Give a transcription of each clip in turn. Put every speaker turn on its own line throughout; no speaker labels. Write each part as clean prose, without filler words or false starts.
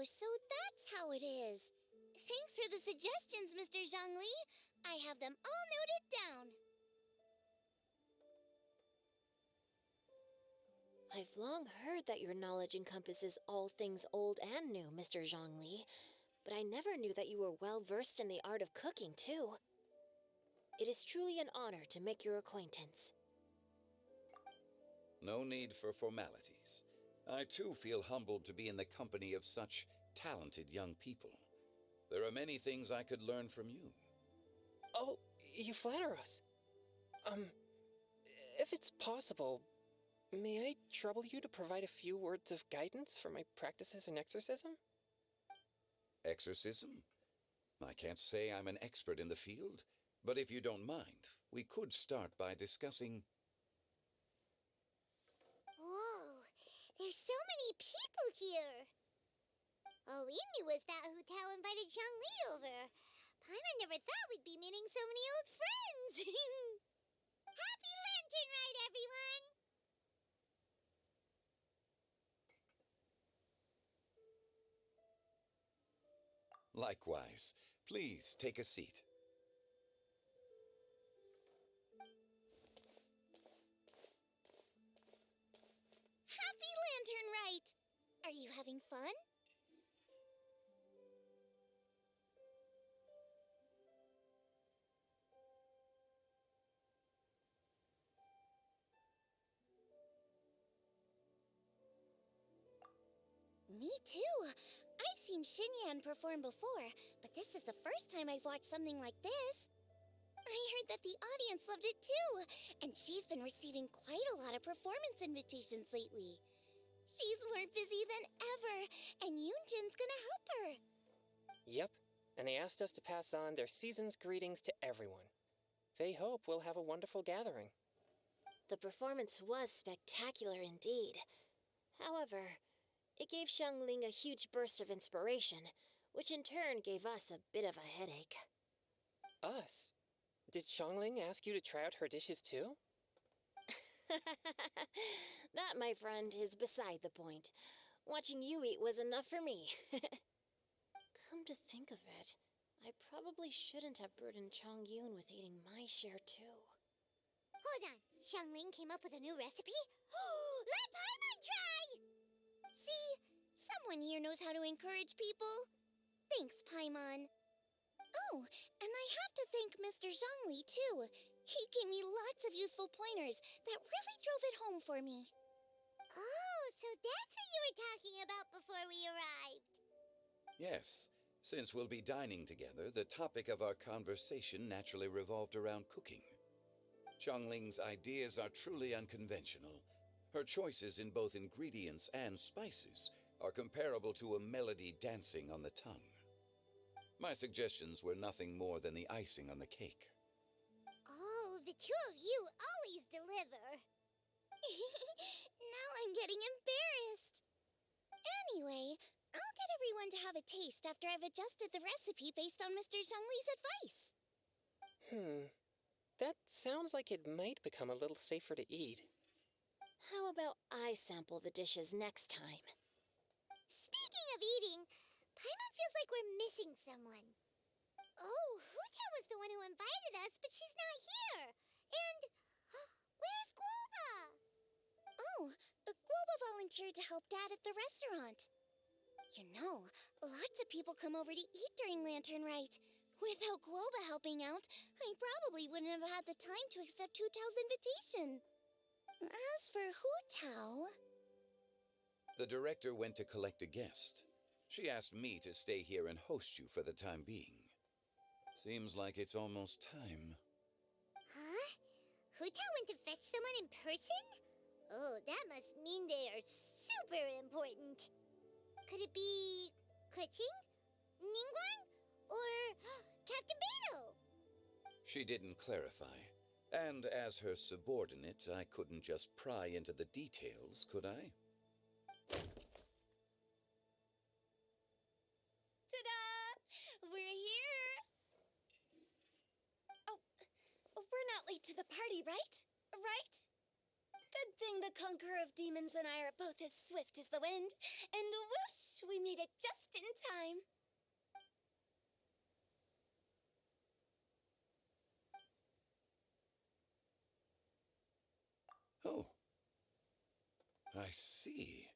so that's how it is. Thanks for the suggestions, Mr. Zhongli. I have them all noted down.
I've long heard that your knowledge encompasses all things old and new, Mr. Zhongli, but I never knew that you were well-versed in the art of cooking, too. It is truly an honor to make your acquaintance.
No need for formalities. I too feel humbled to be in the company of such talented young people. There are many things I could learn from you.
Oh, you flatter us. If it's possible, may I trouble you to provide a few words of guidance for my practices in exorcism?
Exorcism? I can't say I'm an expert in the field, but if you don't mind, we could start by discussing...
Whoa, there's so many people here. All we knew was that Hu Tao invited Zhongli over. Paimon never thought we'd be meeting so many old friends. Happy Lantern Rite, everyone!
Likewise. Please take a seat.
Happy Lantern Rite! Are you having fun? Me too. I've seen Xinyan perform before, but this is the first time I've watched something like this. I heard that the audience loved it too, and she's been receiving quite a lot of performance invitations lately. She's more busy than ever, and Yoonjin's gonna help her.
Yep, and they asked us to pass on their season's greetings to everyone. They hope we'll have a wonderful gathering.
The performance was spectacular indeed. However, it gave Xiangling a huge burst of inspiration, which in turn gave us a bit of a headache.
Us? Did Xiangling ask you to try out her dishes too?
That, my friend, is beside the point. Watching you eat was enough for me. Come to think of it, I probably shouldn't have burdened Chongyun with eating my share too.
Hold on, Xiangling came up with a new recipe? Let Paimon try! See, someone here knows how to encourage people. Thanks, Paimon. Oh, and I have to thank Mr. Zhongli, too. He gave me lots of useful pointers that really drove it home for me. Oh, so that's what you were talking about before we arrived.
Yes, since we'll be dining together, the topic of our conversation naturally revolved around cooking. Xiangling's ideas are truly unconventional. Her choices in both ingredients and spices are comparable to a melody dancing on the tongue. My suggestions were nothing more than the icing on the cake.
Oh, the two of you always deliver. Now I'm getting embarrassed. Anyway, I'll get everyone to have a taste after I've adjusted the recipe based on Mr. Zhongli's advice.
That sounds like it might become a little safer to eat.
How about I sample the dishes next time?
Speaking of eating, Paimon feels like we're missing someone. Oh, Huta was the one who invited us, but she's not here. And where's Guoba? Oh, Guoba volunteered to help Dad at the restaurant. You know, lots of people come over to eat during Lantern Rite. Without Guoba helping out, I probably wouldn't have had the time to accept Hu Tao's invitation. As for Hu Tao...
The director went to collect a guest. She asked me to stay here and host you for the time being. Seems like it's almost time.
Huh? Hu Tao went to fetch someone in person? Oh, that must mean they are super important. Could it be Kuching? Ningguang? Or Captain Beidou?
She didn't clarify. And as her subordinate, I couldn't just pry into the details, could I?
Ta-da! We're here! Oh, we're not late to the party, right? Right?
Good thing the Conqueror of Demons and I are both as swift as the wind. And whoosh, we made it just in time.
Oh, I see.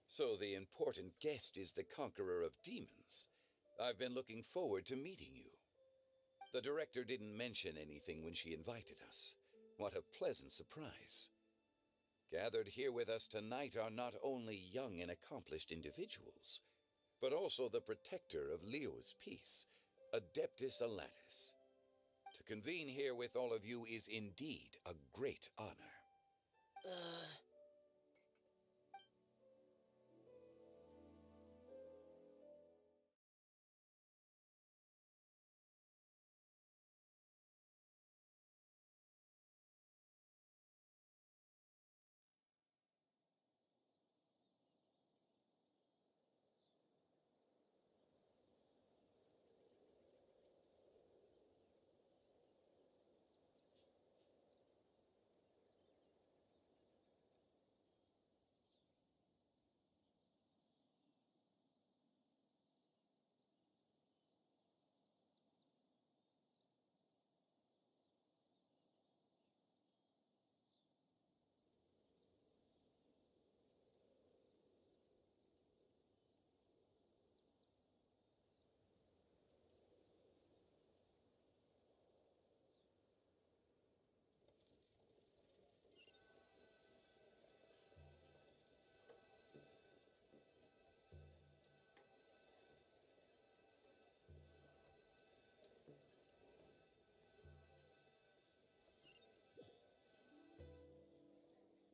So the important guest is the Conqueror of Demons. I've been looking forward to meeting you. The director didn't mention anything when she invited us. What a pleasant surprise. Gathered here with us tonight are not only young and accomplished individuals, but also the protector of Leo's peace, Adeptus Alatus. To convene here with all of you is indeed a great honor.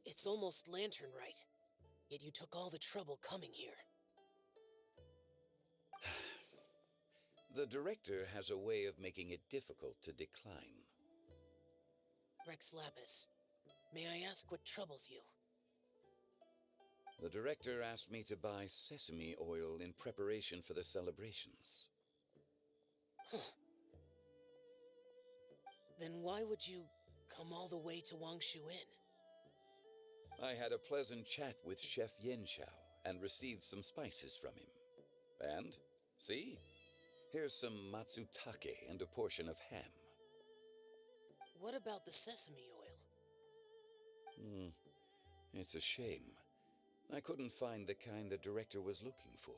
It's almost lantern right, yet you took all the trouble coming here.
The director has a way of making it difficult to decline.
Rex Lapis, may I ask what troubles you?
The director asked me to buy sesame oil in preparation for the celebrations.
Huh. Then why would you come all the way to Wangshu Inn?
I had a pleasant chat with Chef Yenshao and received some spices from him. And, see? Here's some matsutake and a portion of ham.
What about the sesame oil?
It's a shame. I couldn't find the kind the director was looking for.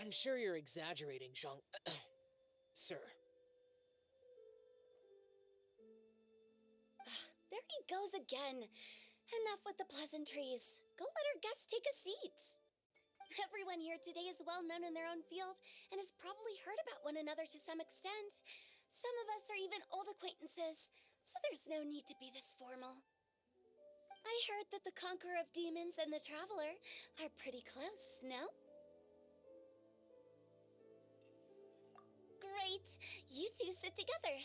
I'm sure you're exaggerating, Zhang... Sir.
There he goes again. Enough with the pleasantries. Go let our guests take a seat. Everyone here today is well known in their own field and has probably heard about one another to some extent. Some of us are even old acquaintances, so there's no need to be this formal. I heard that the Conqueror of Demons and the Traveler are pretty close, no? Great! You two sit together.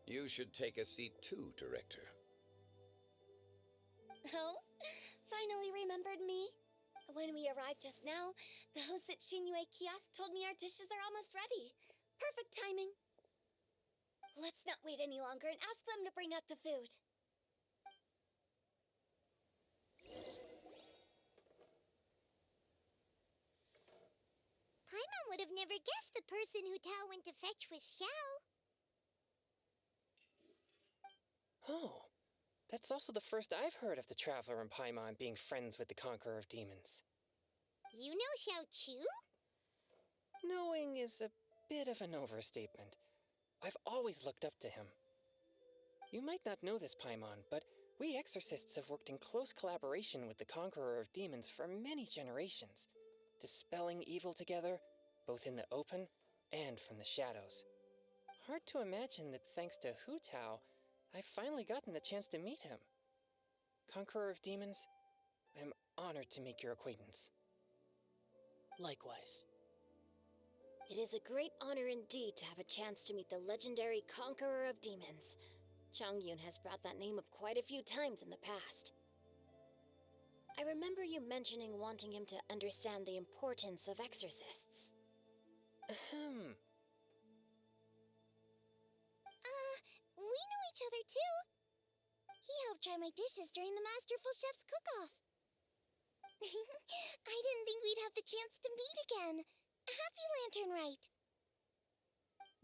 You should take a seat too, Director.
Oh, finally remembered me? When we arrived just now, the hosts at Shinyue Kiosk told me our dishes are almost ready. Perfect timing. Let's not wait any longer and ask them to bring out the food.
Paimon would have never guessed the person who Tao went to fetch was Xiao.
Oh, that's also the first I've heard of the Traveler and Paimon being friends with the Conqueror of Demons.
You know Xiao Chu?
Knowing is a bit of an overstatement. I've always looked up to him. You might not know this, Paimon, but we exorcists have worked in close collaboration with the Conqueror of Demons for many generations, dispelling evil together, both in the open and from the shadows. Hard to imagine that thanks to Hu Tao, I've finally gotten the chance to meet him. Conqueror of Demons, I'm honored to make your acquaintance.
Likewise.
It is a great honor indeed to have a chance to meet the legendary Conqueror of Demons. Chongyun has brought that name up quite a few times in the past. I remember you mentioning wanting him to understand the importance of exorcists.
Ahem.
We know each other too. He helped try my dishes during the Masterful Chef's cook-off. I didn't think we'd have the chance to meet again. Happy Lantern Rite.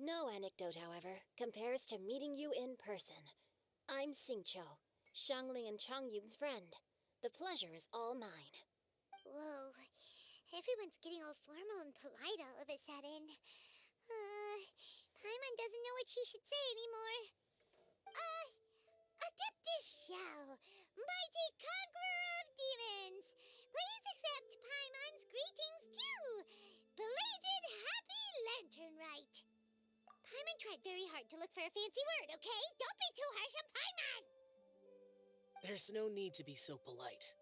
No anecdote, however, compares to meeting you in person. I'm Xingqiu, Xiangling and Chongyun's friend. The pleasure is all mine.
Whoa. Everyone's getting all formal and polite all of a sudden. Paimon doesn't know what she should say anymore. Adeptus Xiao, mighty conqueror of demons, please accept Paimon's greetings too. Belated Happy Lantern Rite. Paimon tried very hard to look for a fancy word, okay? Don't be too harsh on Paimon!
There's no need to be so polite.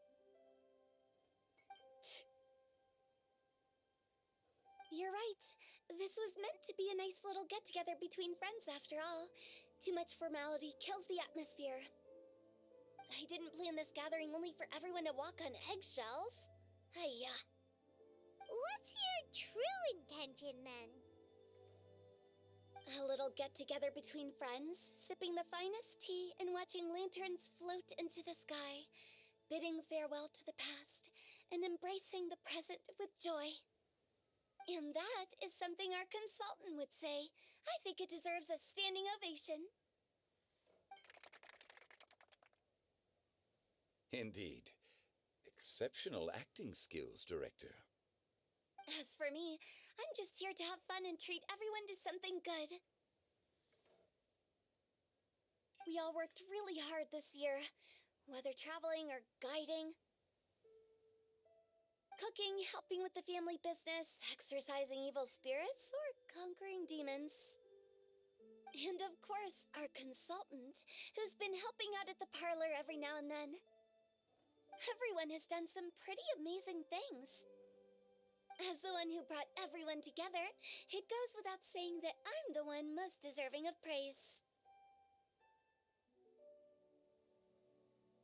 You're right. This was meant to be a nice little get-together between friends after all. Too much formality kills the atmosphere. I didn't plan this gathering only for everyone to walk on eggshells. Hiya.
What's your true intention then?
A little get-together between friends, sipping the finest tea and watching lanterns float into the sky, bidding farewell to the past and embracing the present with joy. And that is something our consultant would say. I think it deserves a standing ovation.
Indeed. Exceptional acting skills, Director.
As for me, I'm just here to have fun and treat everyone to something good. We all worked really hard this year, whether traveling or guiding. Cooking, helping with the family business, exorcising evil spirits, or conquering demons. And of course, our consultant, who's been helping out at the parlor every now and then. Everyone has done some pretty amazing things. As the one who brought everyone together, it goes without saying that I'm the one most deserving of praise.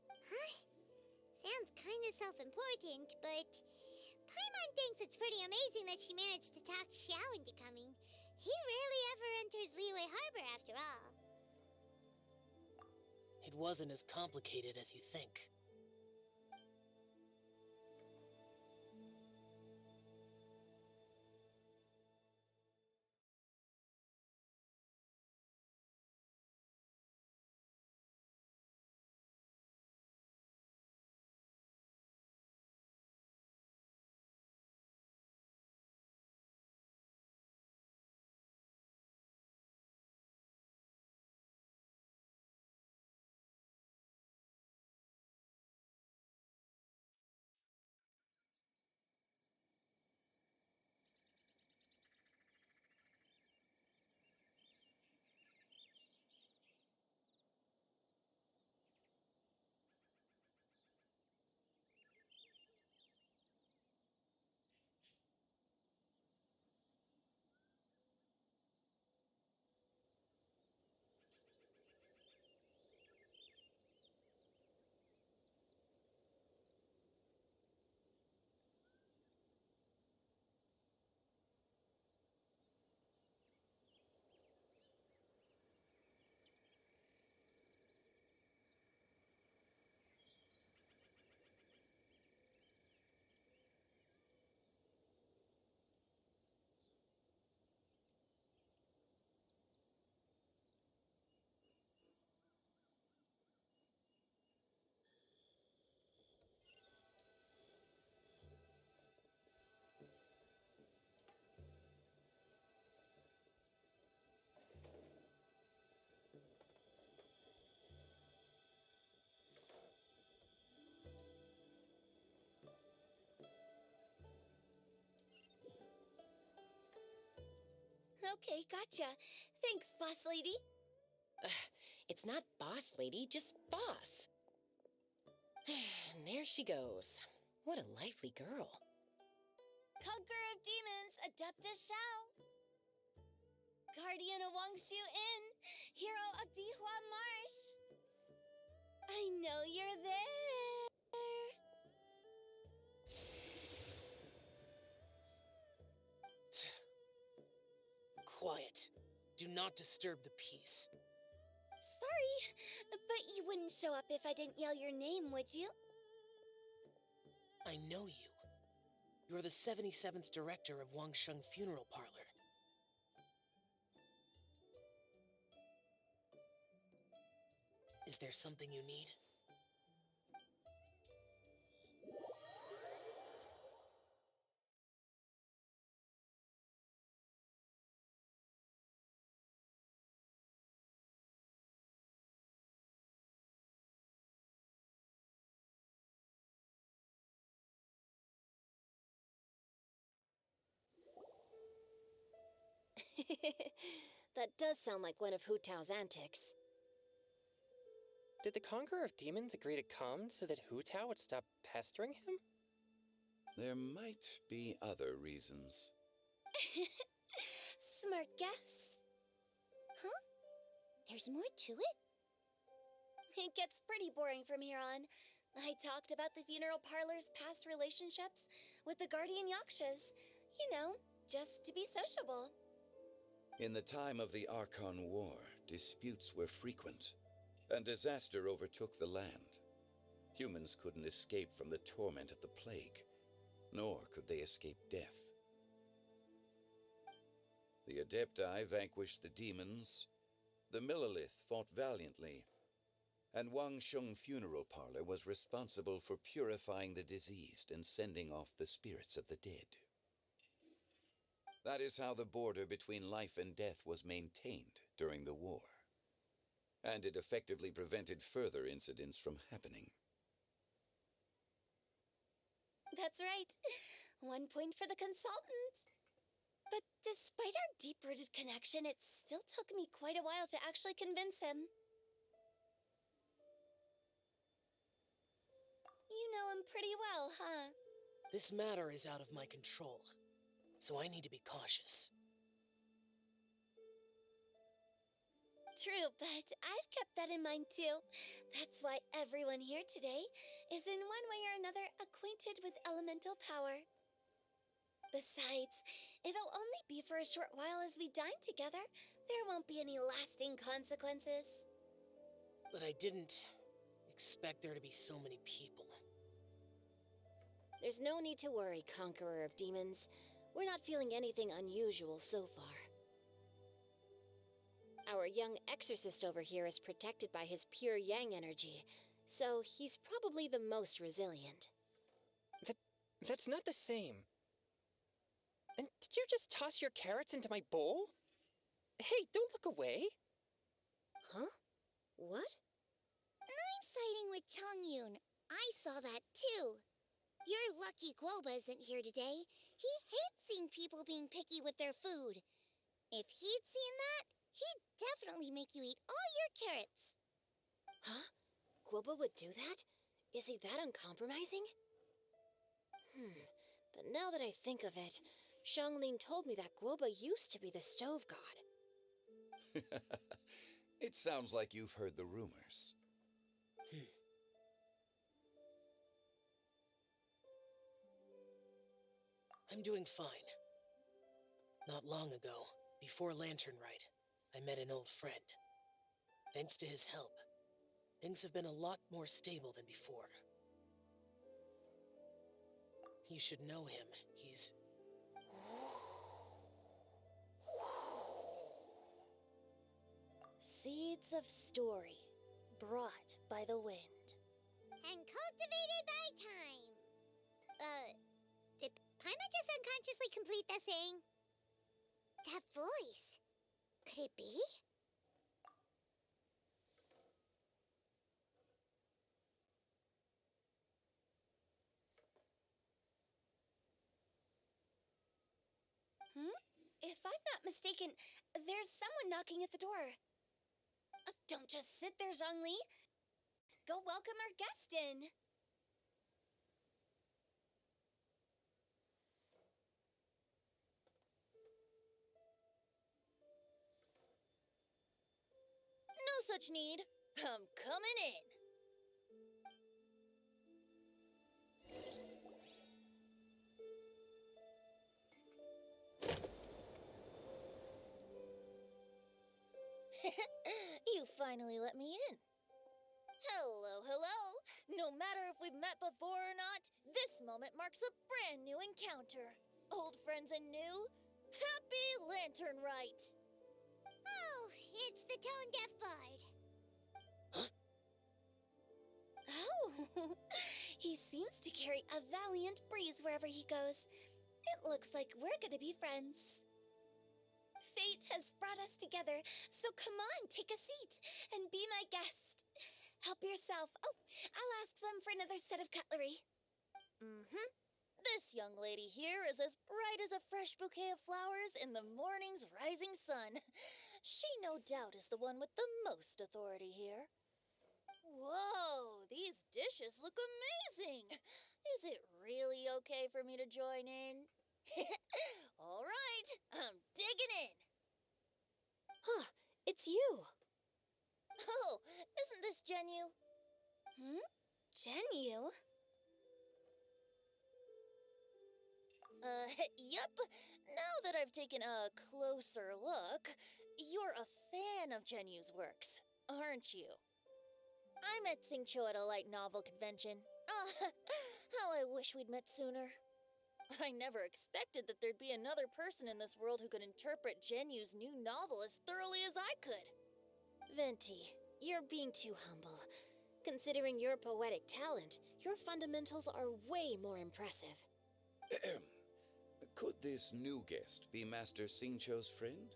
Huh? Sounds kind of self-important, but Paimon thinks it's pretty amazing that she managed to talk Xiao into coming. He rarely ever enters Liyue Harbor, after all.
It wasn't as complicated as you think.
Okay, gotcha. Thanks, boss lady.
It's not boss lady, just boss. And there she goes. What a lively girl.
Conqueror of demons, Adeptus Shao. Guardian of Wangshu Inn, hero of Dihua Marsh. I know you're there.
Quiet. Do not disturb the peace.
Sorry, but you wouldn't show up if I didn't yell your name, would you?
I know you. You're the 77th director of Wangsheng Funeral Parlor. Is there something you need?
That does sound like one of Hu Tao's antics.
Did the Conqueror of Demons agree to come so that Hu Tao would stop pestering him?
There might be other reasons.
Smart guess.
Huh? There's more to it?
It gets pretty boring from here on. I talked about the funeral parlor's past relationships with the guardian yakshas. You know, just to be sociable.
In the time of the Archon War, disputes were frequent, and disaster overtook the land. Humans couldn't escape from the torment of the plague, nor could they escape death. The Adepti vanquished the demons, the Millelith fought valiantly, and Wangsheng Funeral Parlor was responsible for purifying the diseased and sending off the spirits of the dead. That is how the border between life and death was maintained during the war. And it effectively prevented further incidents from happening.
That's right. 1 point for the consultant. But despite our deep-rooted connection, it still took me quite a while to actually convince him. You know him pretty well, huh?
This matter is out of my control, so I need to be cautious.
True, but I've kept that in mind too. That's why everyone here today is in one way or another acquainted with elemental power. Besides, it'll only be for a short while as we dine together. There won't be any lasting consequences.
But I didn't expect there to be so many people.
There's no need to worry, Conqueror of Demons. We're not feeling anything unusual so far. Our young exorcist over here is protected by his pure yang energy, so he's probably the most resilient.
That's not the same. And did you just toss your carrots into my bowl? Hey, don't look away.
Huh? What?
I'm siding with Chongyun. I saw that too. You're lucky Guoba isn't here today. He hates seeing people being picky with their food. If he'd seen that, he'd definitely make you eat all your carrots.
Huh? Guoba would do that? Is he that uncompromising? But now that I think of it, Xiangling told me that Guoba used to be the stove god.
It sounds like you've heard the rumors.
I'm doing fine. Not long ago, before Lantern Rite, I met an old friend. Thanks to his help, things have been a lot more stable than before. You should know him. He's...
Seeds of story, brought by the wind.
And cultivated by time. Did Paimon just unconsciously complete that saying? That voice. Could it be?
If I'm not mistaken, there's someone knocking at the door. Don't just sit there, Zhongli. Go welcome our guest in.
No such need. I'm coming in. You finally let me in. Hello, hello. No matter if we've met before or not, this moment marks a brand new encounter. Old friends and new, happy Lantern Rite.
Oh, it's the tone-deaf bard.
Oh, he seems to carry a valiant breeze wherever he goes. It looks like we're gonna be friends. Fate has brought us together, so come on, take a seat and be my guest. Help yourself. Oh, I'll ask them for another set of cutlery.
Mm-hmm. This young lady here is as bright as a fresh bouquet of flowers in the morning's rising sun. She no doubt is the one with the most authority here. Whoa, these dishes look amazing. Is it really okay for me to join in? All right, I'm digging in. Huh, it's you. Oh, isn't this Genu?
Genu?
Yep. Now that I've taken a closer look, you're a fan of Genu's works, aren't you? I met Xingqiu at a light novel convention. How I wish we'd met sooner. I never expected that there'd be another person in this world who could interpret Genu's new novel as thoroughly as I could. Venti, you're being too humble. Considering your poetic talent, your fundamentals are way more impressive.
Could this new guest be Master Xingqiu's friend?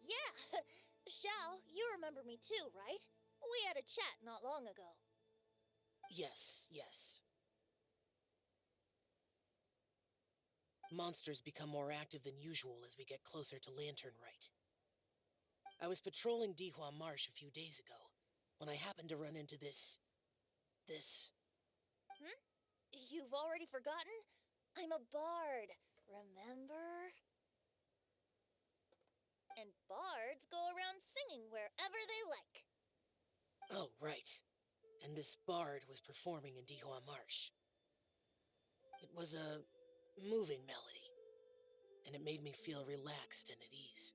Yeah! Xiao, you remember me too, right? We had a chat not long ago.
Yes, yes. Monsters become more active than usual as we get closer to Lantern Rite. I was patrolling Dihua Marsh a few days ago when I happened to run into this.
You've already forgotten? I'm a bard, remember? And bards go around singing wherever they like.
Oh, right. And this bard was performing in Dihua Marsh. It was a moving melody, and it made me feel relaxed and at ease.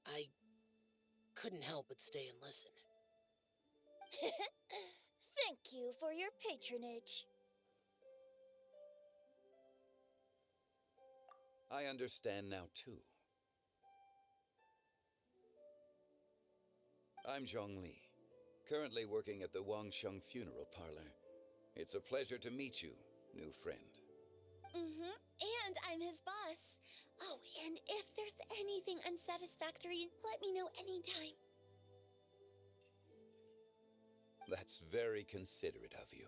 I couldn't help but stay and listen.
Thank you for your patronage.
I understand now, too. I'm Zhongli, currently working at the Wangsheng Funeral Parlor. It's a pleasure to meet you, new friend.
And I'm his boss. Oh, and if there's anything unsatisfactory, let me know anytime.
That's very considerate of you.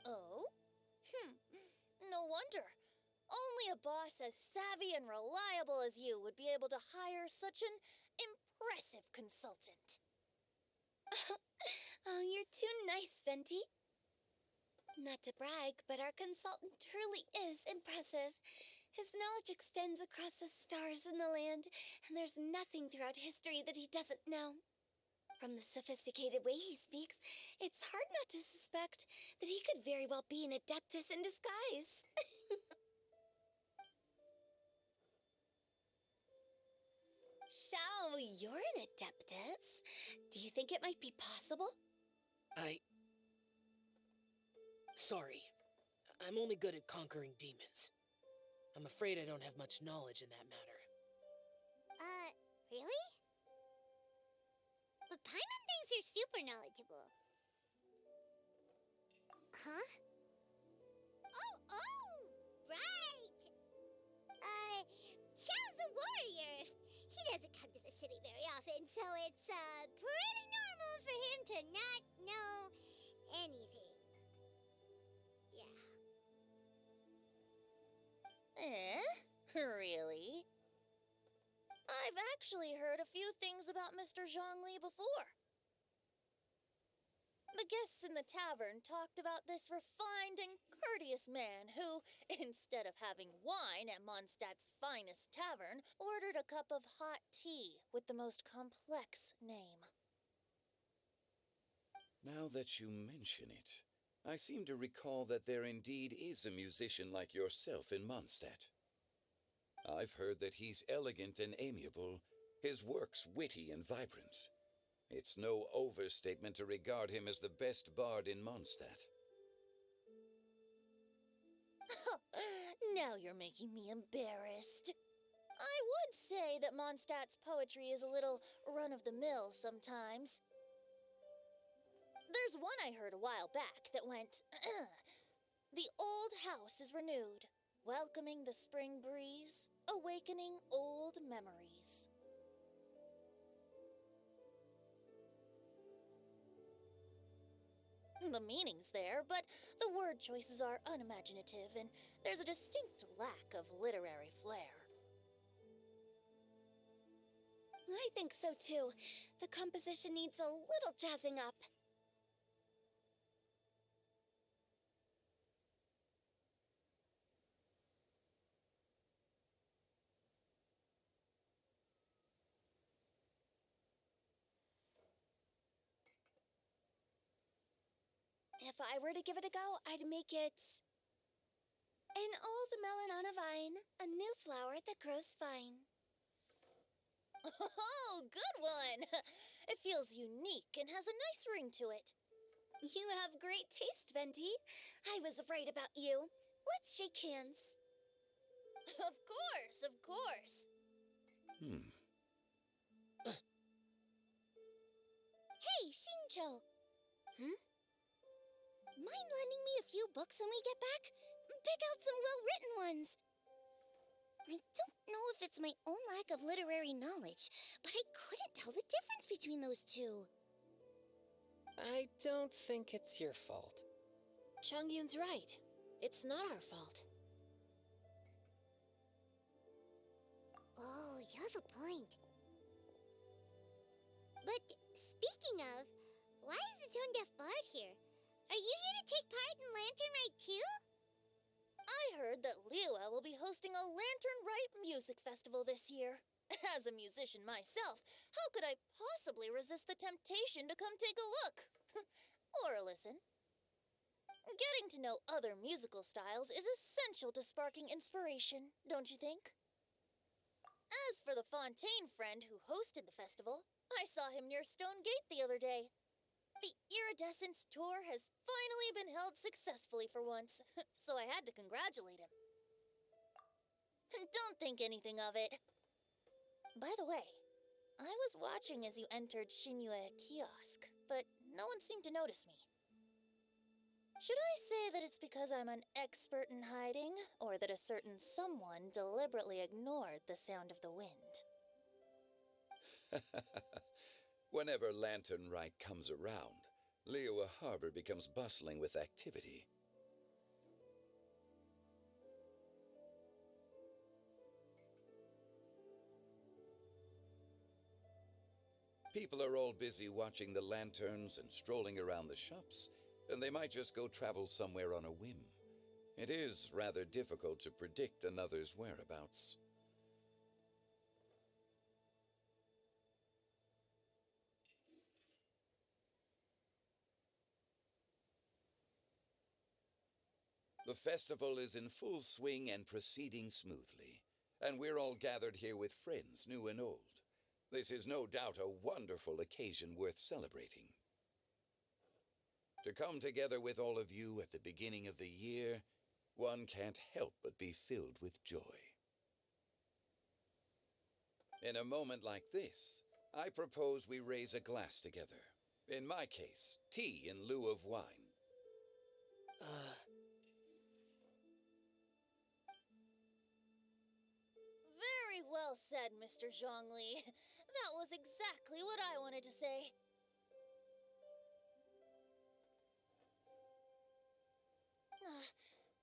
Oh? No wonder. Only a boss as savvy and reliable as you would be able to hire such an impressive consultant.
Oh, you're too nice, Venti. Not to brag, but our consultant truly is impressive. His knowledge extends across the stars and the land, and there's nothing throughout history that he doesn't know. From the sophisticated way he speaks, it's hard not to suspect that he could very well be an adeptus in disguise. Xiao, you're an adeptus. Do you think it might be possible?
Sorry. I'm only good at conquering demons. I'm afraid I don't have much knowledge in that matter.
Really? But Paimon thinks you're super knowledgeable. Huh? Oh, right! Xiao's a warrior. He doesn't come to the city very often, so it's, pretty normal for him to not know anything. Yeah.
Really? I I've actually heard a few things about Mr. Zhongli before. The guests in the tavern talked about this refined and courteous man who, instead of having wine at Mondstadt's finest tavern, ordered a cup of hot tea with the most complex name.
Now that you mention it, I seem to recall that there indeed is a musician like yourself in Mondstadt. I've heard that he's elegant and amiable, his works witty and vibrant. It's no overstatement to regard him as the best bard in Mondstadt.
Now you're making me embarrassed. I would say that Mondstadt's poetry is a little run-of-the-mill sometimes. There's one I heard a while back that went, "The old house is renewed, welcoming the spring breeze, awakening old memories." The meaning's there, but the word choices are unimaginative, and there's a distinct lack of literary flair.
I think so too. The composition needs a little jazzing up. If I were to give it a go, I'd make it an old melon on a vine, a new flower that grows fine.
Oh, good one! It feels unique and has a nice ring to it.
You have great taste, Venti. I was right about you. Let's shake hands.
Of course, of course.
Hey, Shincho! Mind lending me a few books when we get back? Pick out some well-written ones. I don't know if it's my own lack of literary knowledge, but I couldn't tell the difference between those two.
I don't think it's your fault.
Chongyun's right. It's not our fault.
Oh, you have a point. But speaking of, why is the Tone Deaf Bard here? Are you here to take part in Lantern Rite too?
I heard that Liua will be hosting a Lantern Rite music festival this year. As a musician myself, how could I possibly resist the temptation to come take a look? Or listen. Getting to know other musical styles is essential to sparking inspiration, don't you think? As for the Fontaine friend who hosted the festival, I saw him near Stone Gate the other day. The Iridescence tour has finally been held successfully for once, so I had to congratulate him. Don't think anything of it. By the way, I was watching as you entered Shinyue Kiosk, but no one seemed to notice me. Should I say that it's because I'm an expert in hiding, or that a certain someone deliberately ignored the sound of the wind?
Whenever Lantern Rite comes around, Liua Harbor becomes bustling with activity. People are all busy watching the lanterns and strolling around the shops, and they might just go travel somewhere on a whim. It is rather difficult to predict another's whereabouts. The festival is in full swing and proceeding smoothly, and we're all gathered here with friends, new and old. This is no doubt a wonderful occasion worth celebrating. To come together with all of you at the beginning of the year, one can't help but be filled with joy. In a moment like this, I propose we raise a glass together. In my case, tea in lieu of wine.
Very well said, Mr. Zhongli. That was exactly what I wanted to say.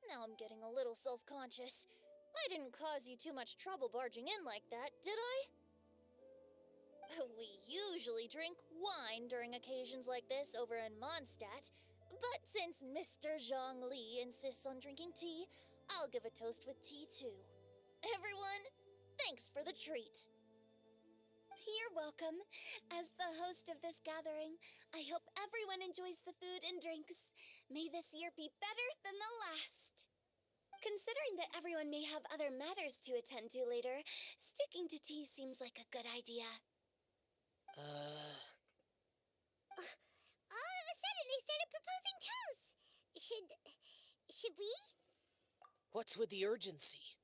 Now I'm getting a little self-conscious. I didn't cause you too much trouble barging in like that, did I?
We usually drink wine during occasions like this over in Mondstadt, but since Mr. Zhongli insists on drinking tea, I'll give a toast with tea too. Everyone, thanks for the treat.
You're welcome. As the host of this gathering, I hope everyone enjoys the food and drinks. May this year be better than the last. Considering that everyone may have other matters to attend to later, sticking to tea seems like a good idea.
All of a sudden, they started proposing toasts. Should we?
What's with the urgency?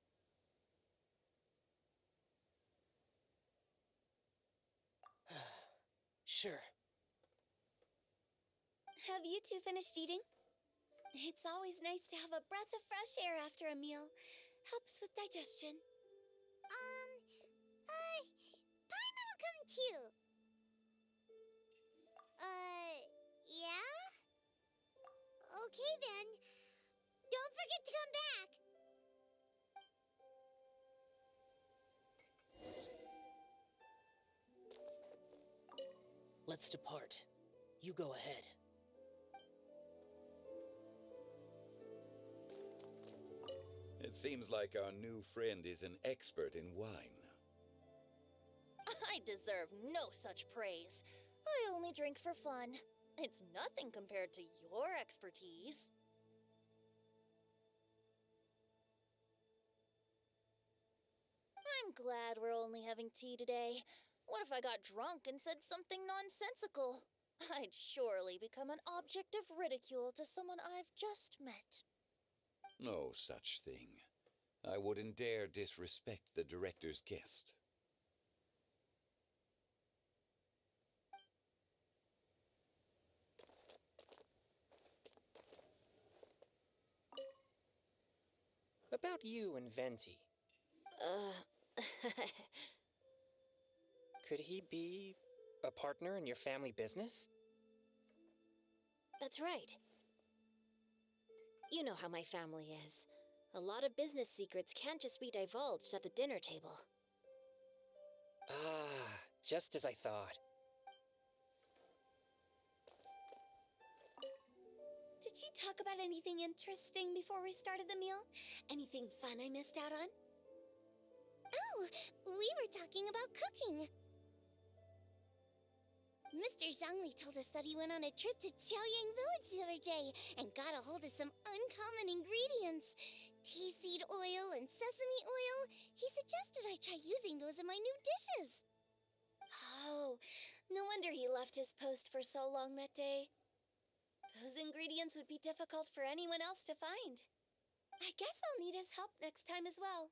Sure.
Have you two finished eating? It's always nice to have a breath of fresh air after a meal. Helps with digestion.
Paimon will come too. Yeah? Okay then. Don't forget to come back.
Let's depart. You go ahead.
It seems like our new friend is an expert in wine.
I deserve no such praise. I only drink for fun. It's nothing compared to your expertise. I'm glad we're only having tea today. What if I got drunk and said something nonsensical? I'd surely become an object of ridicule to someone I've just met.
No such thing. I wouldn't dare disrespect the director's guest.
About you and Venti. Could he be a partner in your family business?
That's right. You know how my family is. A lot of business secrets can't just be divulged at the dinner table.
Ah, just as I thought.
Did you talk about anything interesting before we started the meal? Anything fun I missed out on?
Oh, we were talking about cooking. Mr. Zhongli told us that he went on a trip to Xiaoyang Village the other day and got a hold of some uncommon ingredients. Tea seed oil and sesame oil. He suggested I try using those in my new dishes.
Oh, no wonder he left his post for so long that day. Those ingredients would be difficult for anyone else to find. I guess I'll need his help next time as well.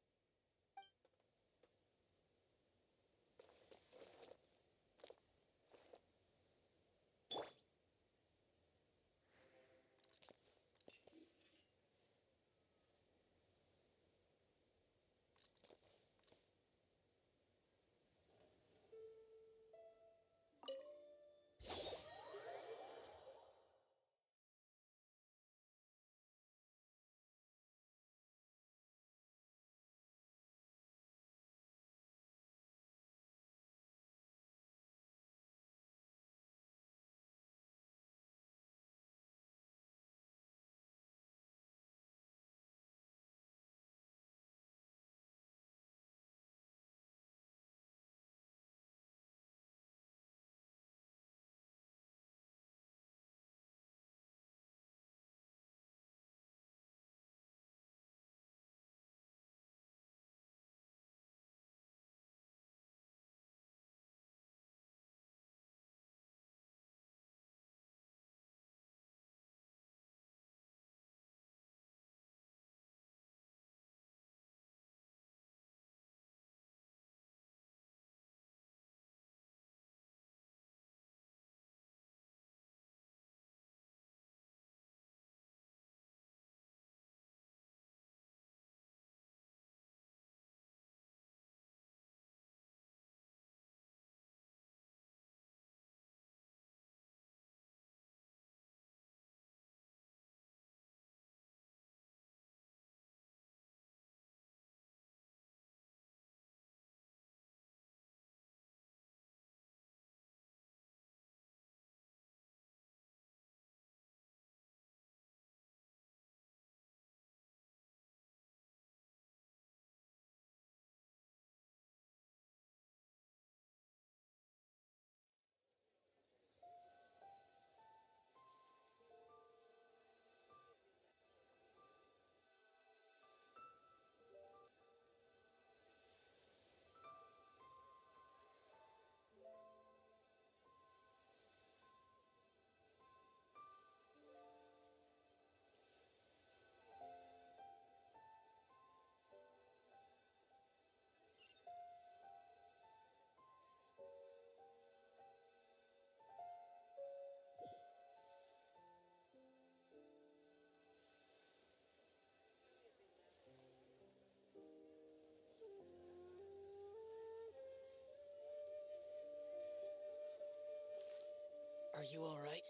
you all right?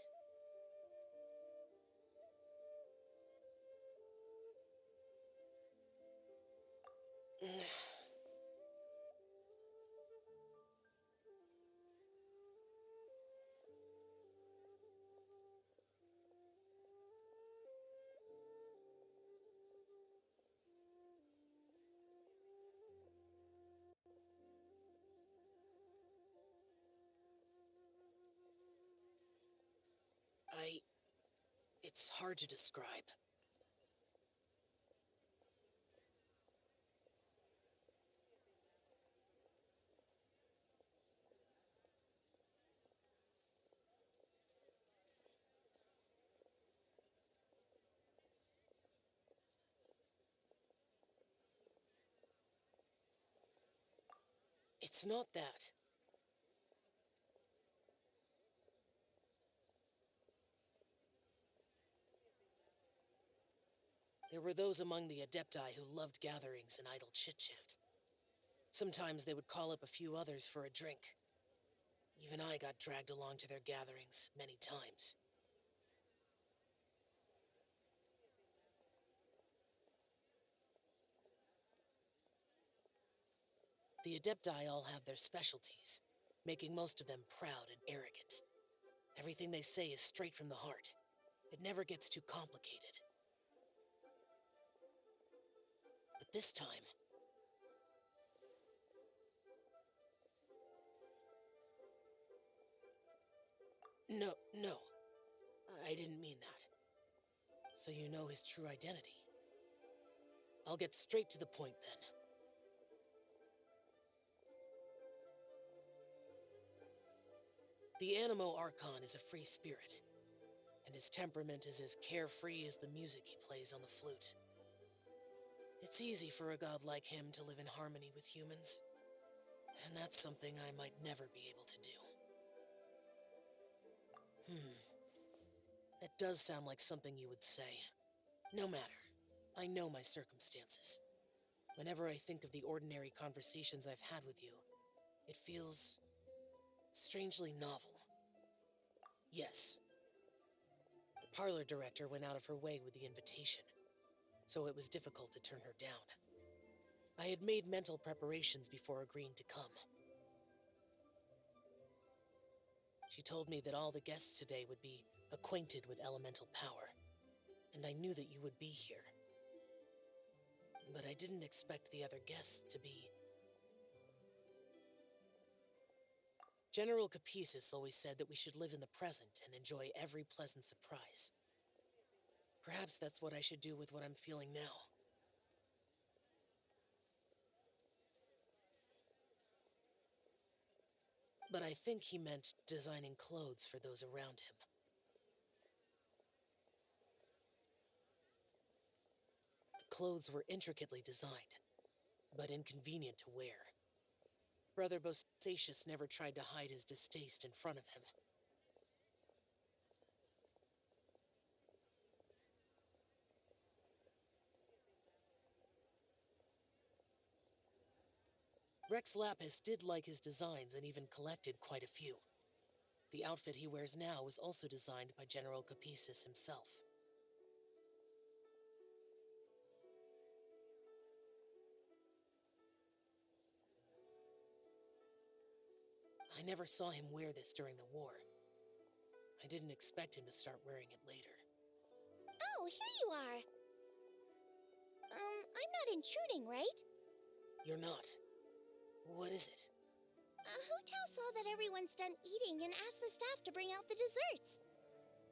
It's hard to describe. It's not that. There were those among the Adepti who loved gatherings and idle chit-chat. Sometimes they would call up a few others for a drink. Even I got dragged along to their gatherings many times. The Adepti all have their specialties, making most of them proud and arrogant. Everything they say is straight from the heart. It never gets too complicated. But this time, no, I didn't mean that. So you know his true identity. I'll get straight to the point then. The Animo Archon is a free spirit, and his temperament is as carefree as the music he plays on the flute. It's easy for a god like him to live in harmony with humans, and that's something I might never be able to do. That does sound like something you would say. No matter. I know my circumstances. Whenever I think of the ordinary conversations I've had with you, it feels strangely novel. Yes, the parlor director went out of her way with the invitation, so it was difficult to turn her down. I had made mental preparations before agreeing to come. She told me that all the guests today would be acquainted with elemental power, and I knew that you would be here. But I didn't expect the other guests to be. General Capisis always said that we should live in the present and enjoy every pleasant surprise. Perhaps that's what I should do with what I'm feeling now. But I think he meant designing clothes for those around him. The clothes were intricately designed, but inconvenient to wear. Brother Bosatius never tried to hide his distaste in front of him. Rex Lapis did like his designs and even collected quite a few. The outfit he wears now was also designed by General Capisis himself. I never saw him wear this during the war. I didn't expect him to start wearing it later.
Oh, here you are. I'm not intruding, right?
You're not. What is it?
Hu Tao saw that everyone's done eating and asked the staff to bring out the desserts.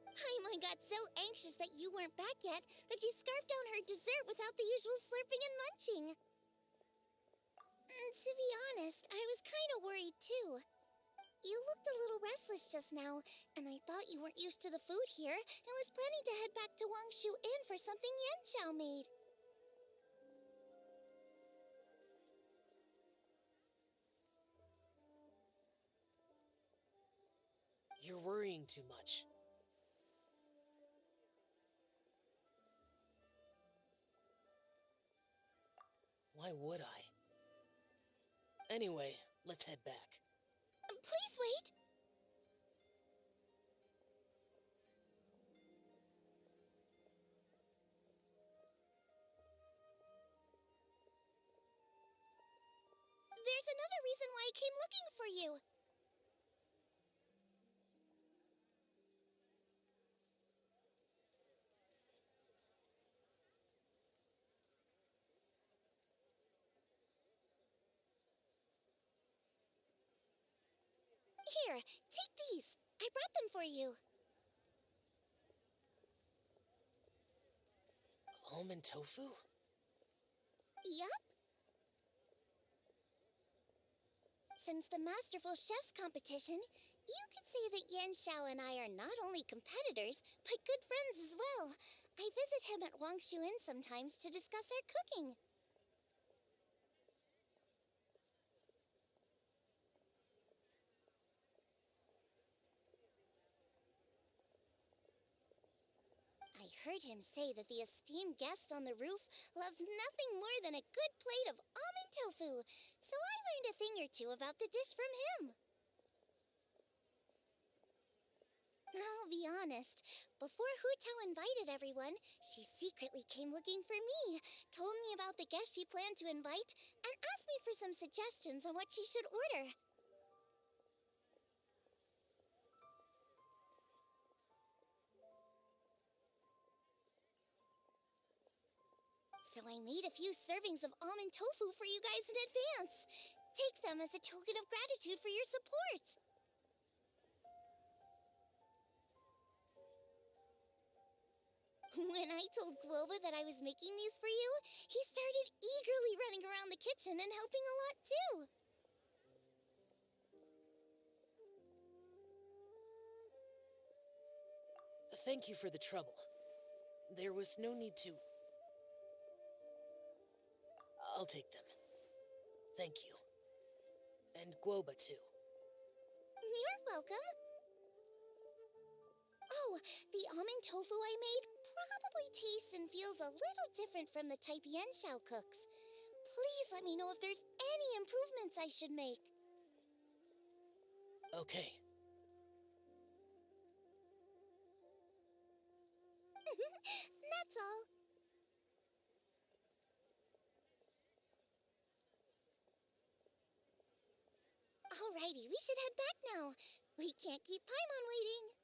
Paimon got so anxious that you weren't back yet that she scarfed down her dessert without the usual slurping and munching. To be honest, I was kind of worried too. You looked a little restless just now, and I thought you weren't used to the food here and was planning to head back to Wangshu Inn for something Yanchao made.
You're worrying too much. Why would I? Anyway, let's head back.
Please wait. there's another reason why I came looking for you. Here, take these. I brought them for you.
Almond tofu?
Yup. Since the Masterful Chef's competition, you could say that Yan Xiao and I are not only competitors, but good friends as well. I visit him at Wangshu Inn sometimes to discuss our cooking. I heard him say that the esteemed guest on the roof loves nothing more than a good plate of almond tofu, so I learned a thing or two about the dish from him. I'll be honest, before Hu Tao invited everyone, she secretly came looking for me, told me about the guest she planned to invite, and asked me for some suggestions on what she should order. So I made a few servings of almond tofu for you guys in advance. Take them as a token of gratitude for your support. When I told Guoba that I was making these for you, he started eagerly running around the kitchen and helping a lot too.
Thank you for the trouble. There was no need to... I'll take them. Thank you. And Guoba, too.
You're welcome. Oh, the almond tofu I made probably tastes and feels a little different from the type Yan Xiao cooks. Please let me know if there's any improvements I should make.
Okay.
That's all. Alrighty, we should head back now. We can't keep Paimon waiting.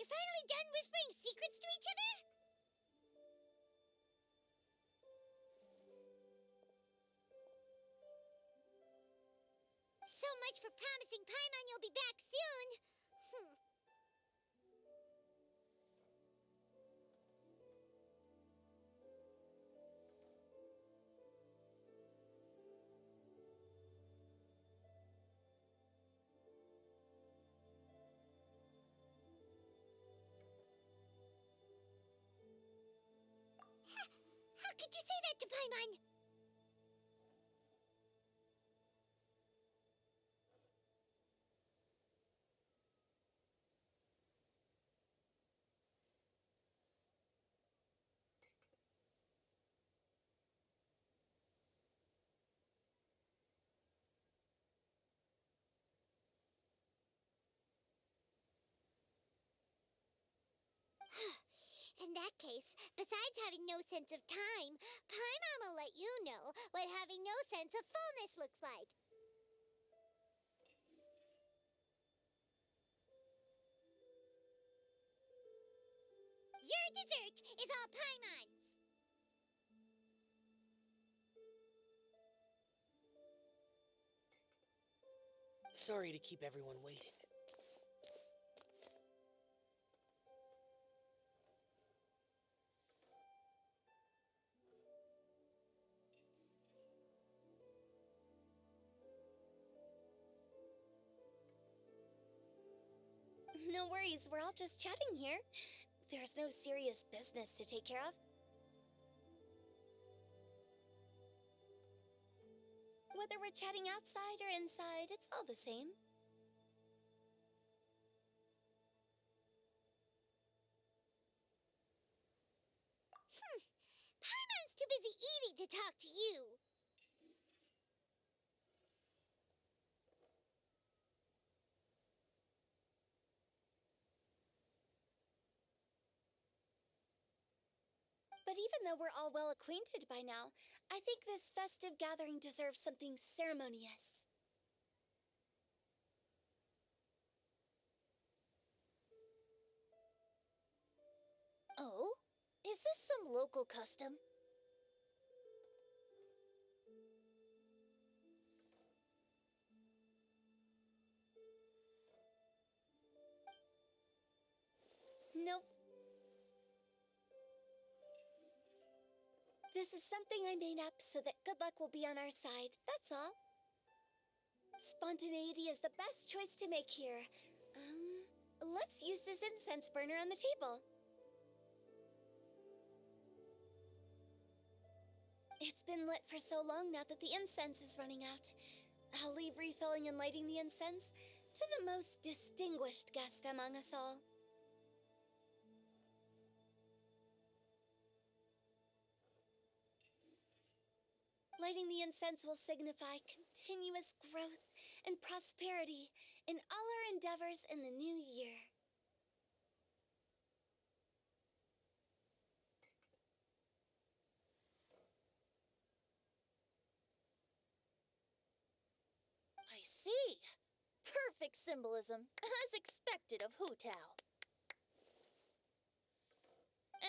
You're finally done whispering secrets to each other? So much for promising Paimon you'll be back soon. How could you say that to Paimon? In that case, besides having no sense of time, Paimon will let you know what having no sense of fullness looks like. Your dessert is all Paimon's.
Sorry to keep everyone waiting.
No worries, we're all just chatting here. There's no serious business to take care of. Whether we're chatting outside or inside, it's all the same.
Paimon's too busy eating to talk to you.
But even though we're all well acquainted by now, I think this festive gathering deserves something ceremonious.
Oh? Is this some local custom?
Nope. This is something I made up so that good luck will be on our side, that's all. Spontaneity is the best choice to make here. Let's use this incense burner on the table. It's been lit for so long now that the incense is running out. I'll leave refilling and lighting the incense to the most distinguished guest among us all. Lighting the incense will signify continuous growth and prosperity in all our endeavors in the new year.
I see. Perfect symbolism, as expected of Hu Tao.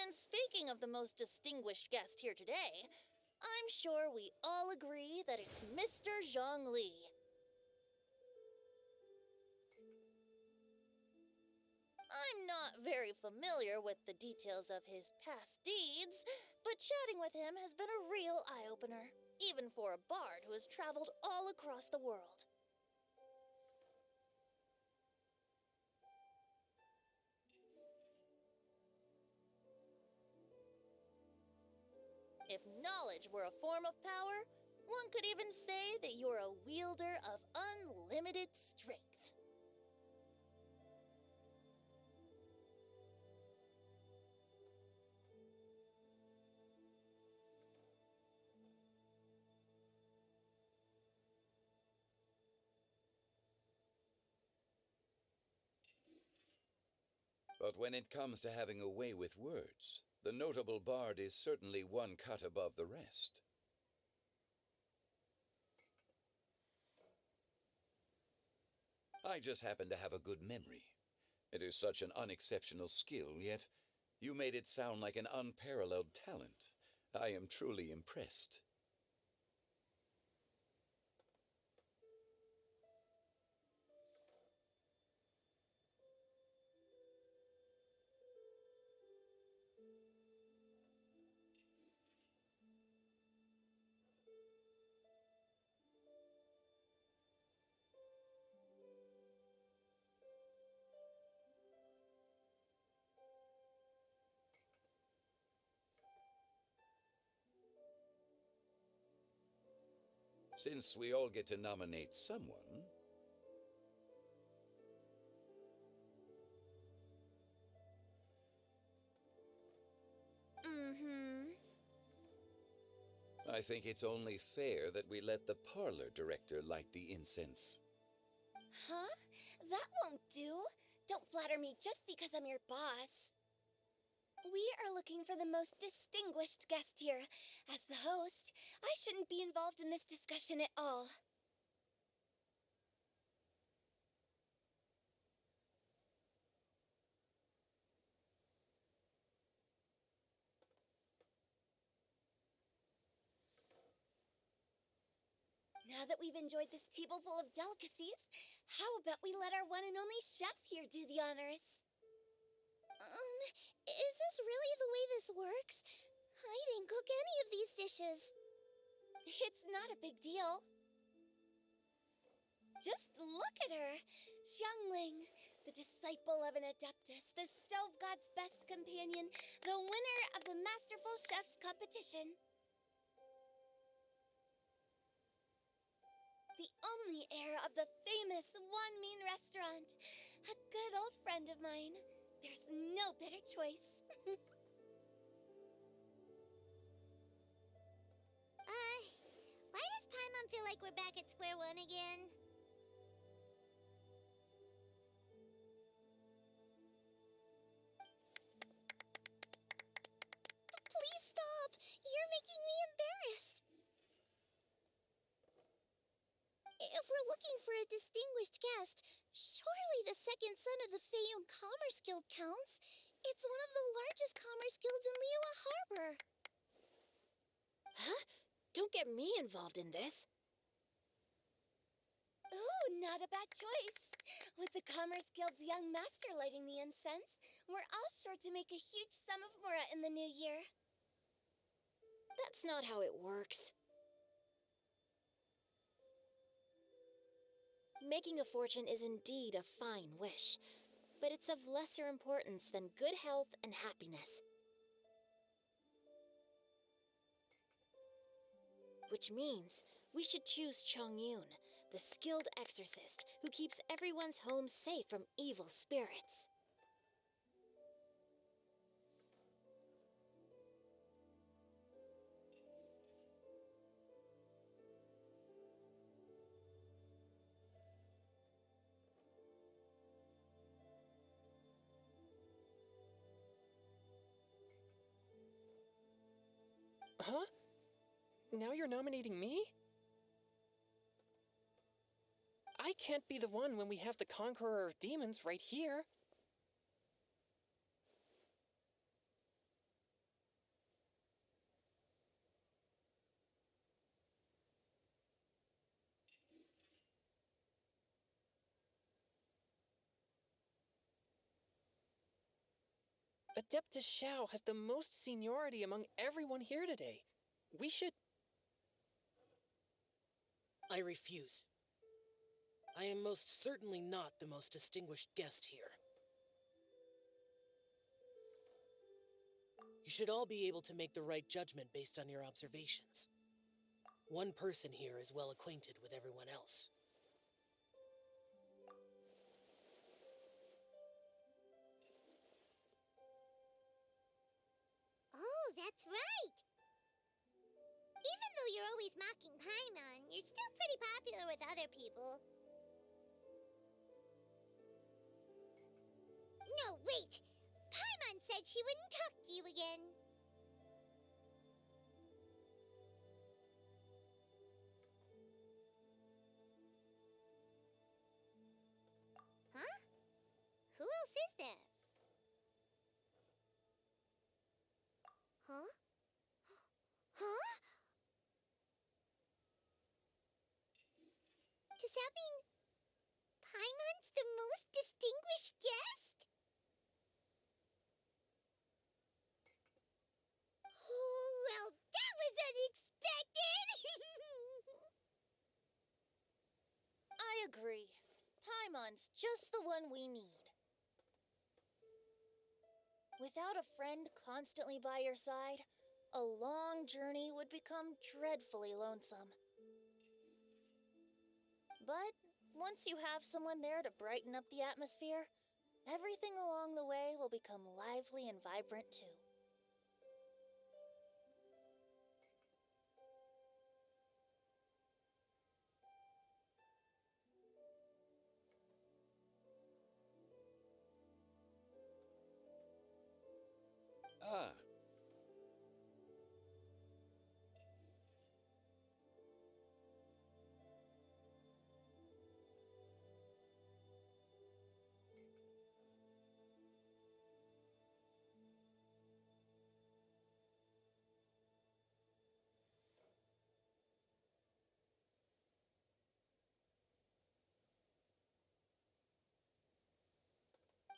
And speaking of the most distinguished guest here today, I'm sure we all agree that it's Mr. Zhongli. I'm not very familiar with the details of his past deeds, but chatting with him has been a real eye-opener, even for a bard who has traveled all across the world. If knowledge were a form of power, one could even say that you're a wielder of unlimited strength.
But when it comes to having a way with words, the notable bard is certainly one cut above the rest. I just happen to have a good memory. It is such an unexceptional skill, yet you made it sound like an unparalleled talent. I am truly impressed. Since we all get to nominate someone, I think it's only fair that we let the parlor director light the incense.
Huh? That won't do. Don't flatter me just because I'm your boss. We are looking for the most distinguished guest here. As the host, I shouldn't be involved in this discussion at all. Now that we've enjoyed this table full of delicacies, how about we let our one and only chef here do the honors?
Is this really the way this works? I didn't cook any of these dishes.
It's not a big deal. Just look at her, Xiangling, the disciple of an Adeptus, the Stove God's best companion, the winner of the Masterful Chef's competition. The only heir of the famous One Mean restaurant. A good old friend of mine. There's no better choice.
Why does Paimon feel like we're back at square one again?
Please stop! You're making me embarrassed. If we're looking for a distinguished guest, surely the second son of the Fayum Commerce Guild counts. It's one of the largest commerce guilds in Liyue Harbor.
Huh? Don't get me involved in this.
Ooh, not a bad choice. With the Commerce Guild's young master lighting the incense, we're all sure to make a huge sum of mora in the new year.
That's not how it works. Making a fortune is indeed a fine wish, but it's of lesser importance than good health and happiness. Which means we should choose Chongyun, the skilled exorcist who keeps everyone's home safe from evil spirits.
Huh? Now you're nominating me? I can't be the one when we have the Conqueror of Demons right here. Adeptus Shao has the most seniority among everyone here today. We should...
I refuse. I am most certainly not the most distinguished guest here. You should all be able to make the right judgment based on your observations. One person here is well acquainted with everyone else.
Oh, that's right! Even though you're always mocking Paimon, you're still pretty popular with other people. No, wait! Paimon said she wouldn't talk to you again. Huh? Who else is there? Huh? Huh? Does that mean Paimon's the most distinguished guest? Oh, well, that was unexpected!
I agree. Paimon's just the one we need. Without a friend constantly by your side, a long journey would become dreadfully lonesome. But once you have someone there to brighten up the atmosphere, everything along the way will become lively and vibrant too.
Ah,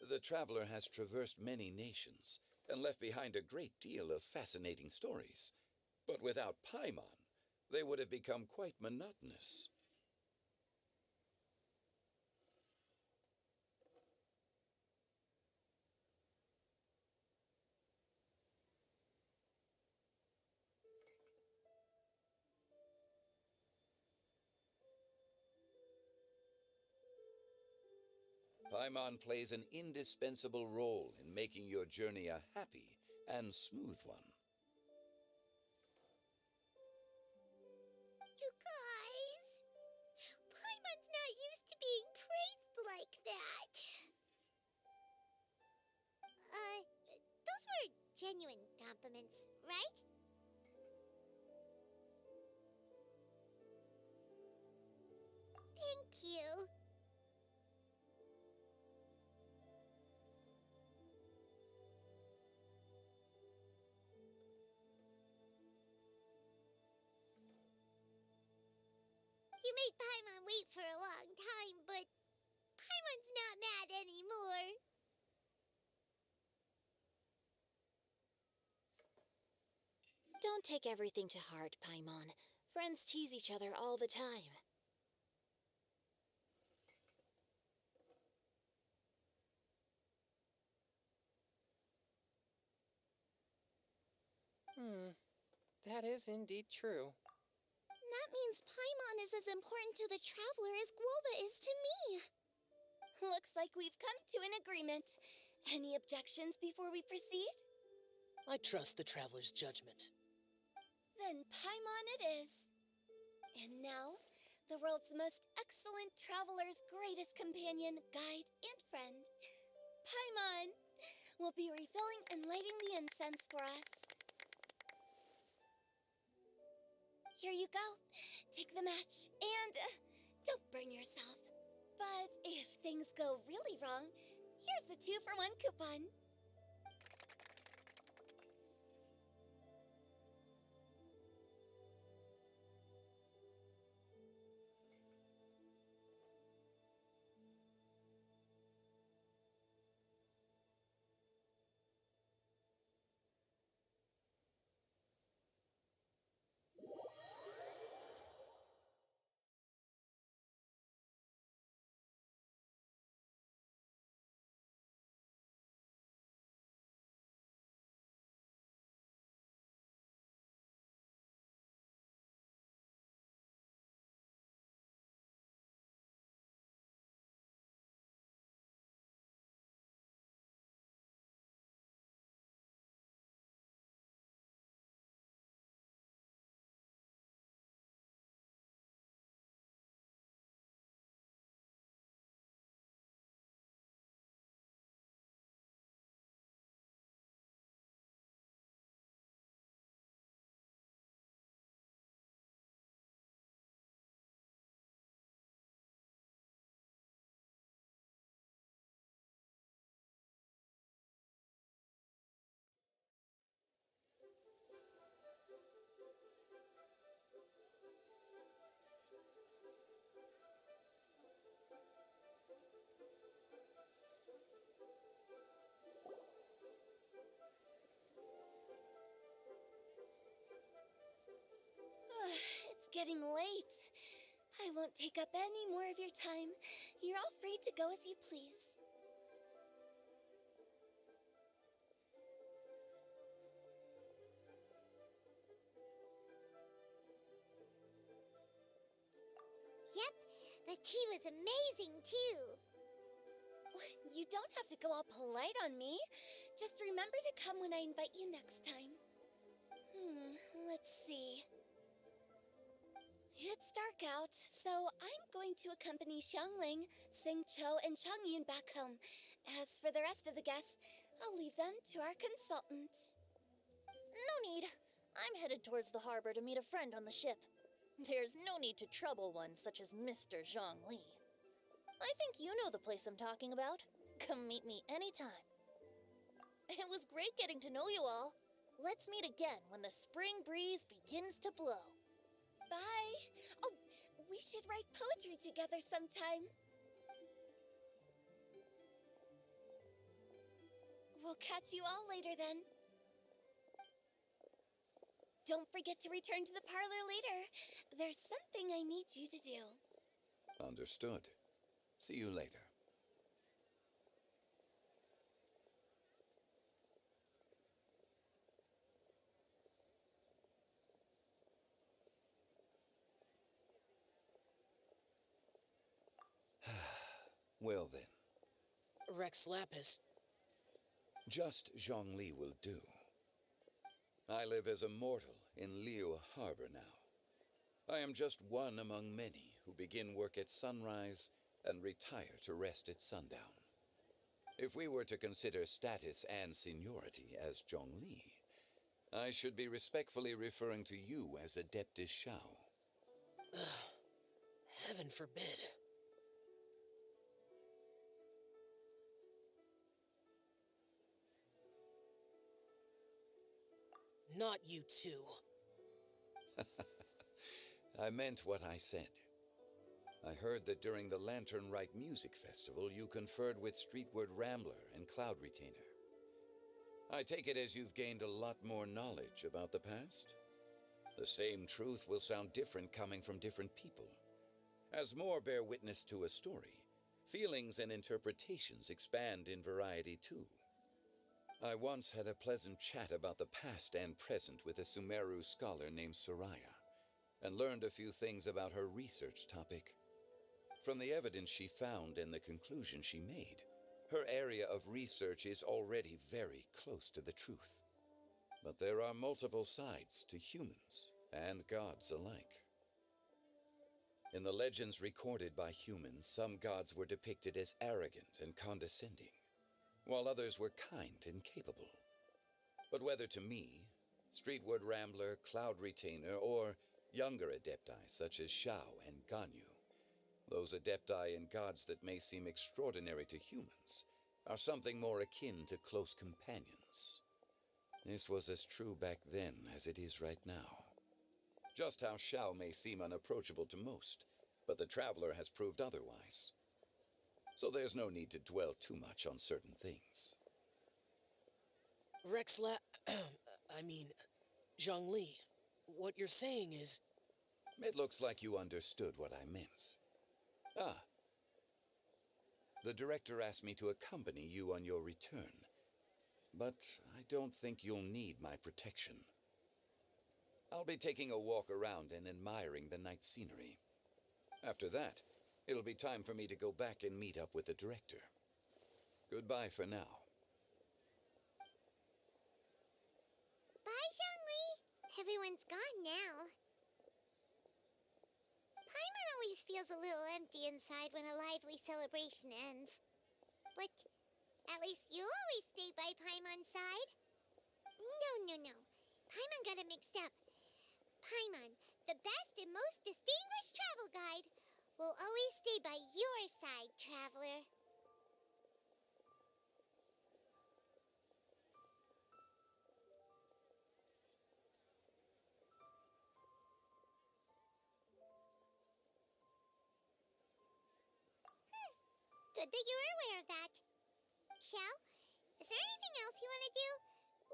the traveler has traversed many nations and left behind a great deal of fascinating stories. But without Paimon, they would have become quite monotonous. Paimon plays an indispensable role in making your journey a happy and smooth one.
You guys, Paimon's not used to being praised like that. Those were genuine compliments, right? Thank you. You made Paimon wait for a long time, but Paimon's not mad anymore.
Don't take everything to heart, Paimon. Friends tease each other all the time.
That is indeed true.
That means Paimon is as important to the traveler as Guoba is to me. Looks like we've come to an agreement. Any objections before we proceed?
I trust the traveler's judgment.
Then Paimon it is. And now, the world's most excellent traveler's greatest companion, guide, and friend, Paimon, will be refilling and lighting the incense for us. Here you go. Take the match and don't burn yourself. But if things go really wrong, here's the 2-for-1 coupon. It's getting late. I won't take up any more of your time. You're all free to go as you please.
Yep, the tea was amazing too.
You don't have to go all polite on me. Just remember to come when I invite you next time. Let's see. It's dark out, so I'm going to accompany Xiangling, Xingqiu, and Changyun back home. As for the rest of the guests, I'll leave them to our consultant.
No need. I'm headed towards the harbor to meet a friend on the ship. There's no need to trouble one such as Mr. Zhongli. I think you know the place I'm talking about. Come meet me anytime. It was great getting to know you all. Let's meet again when the spring breeze begins to blow.
Bye. Oh, we should write poetry together sometime. We'll catch you all later then. Don't forget to return to the parlor later. There's something I need you to do.
Understood. See you later. Well then,
Rex Lapis.
Just Zhongli will do. I live as a mortal in Liyue Harbor now. I am just one among many who begin work at sunrise and retire to rest at sundown. If we were to consider status and seniority as Zhongli, I should be respectfully referring to you as Adeptus Shao.
Heaven forbid. Not you too.
I meant what I said. I heard that during the Rite Music Festival, you conferred with Streetward Rambler and Cloud Retainer. I take it as you've gained a lot more knowledge about the past? The same truth will sound different coming from different people. As more bear witness to a story, feelings and interpretations expand in variety too. I once had a pleasant chat about the past and present with a Sumeru scholar named Soraya, and learned a few things about her research topic. From the evidence she found and the conclusion she made, her area of research is already very close to the truth. But there are multiple sides to humans and gods alike. In the legends recorded by humans, some gods were depicted as arrogant and condescending, while others were kind and capable. But whether to me, Streetward Rambler, Cloud Retainer, or younger adepti such as Shao and Ganyu, those adepti and gods that may seem extraordinary to humans are something more akin to close companions. This was as true back then as it is right now. Just how Shao may seem unapproachable to most, but the Traveler has proved otherwise. So there's no need to dwell too much on certain things.
Zhongli, what you're saying is...
It looks like you understood what I meant. The director asked me to accompany you on your return, but I don't think you'll need my protection. I'll be taking a walk around and admiring the night scenery. After that, it'll be time for me to go back and meet up with the director. Goodbye for now.
Bye, Zhongli. Everyone's gone now. Paimon always feels a little empty inside when a lively celebration ends. But at least you always stay by Paimon's side. No. Paimon got it mixed up. Paimon, the best and most distinguished travel guide, will always stay by your side, traveler. Good that you were aware of that. Shell, is there anything else you want to do?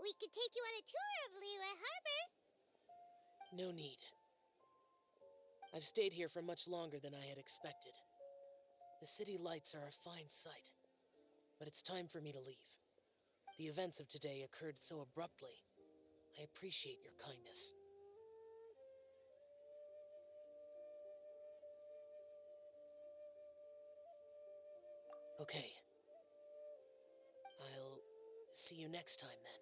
We could take you on a tour of Liyue Harbor.
No need. I've stayed here for much longer than I had expected. The city lights are a fine sight, but it's time for me to leave. The events of today occurred so abruptly. I appreciate your kindness. Okay. I'll see you next time then.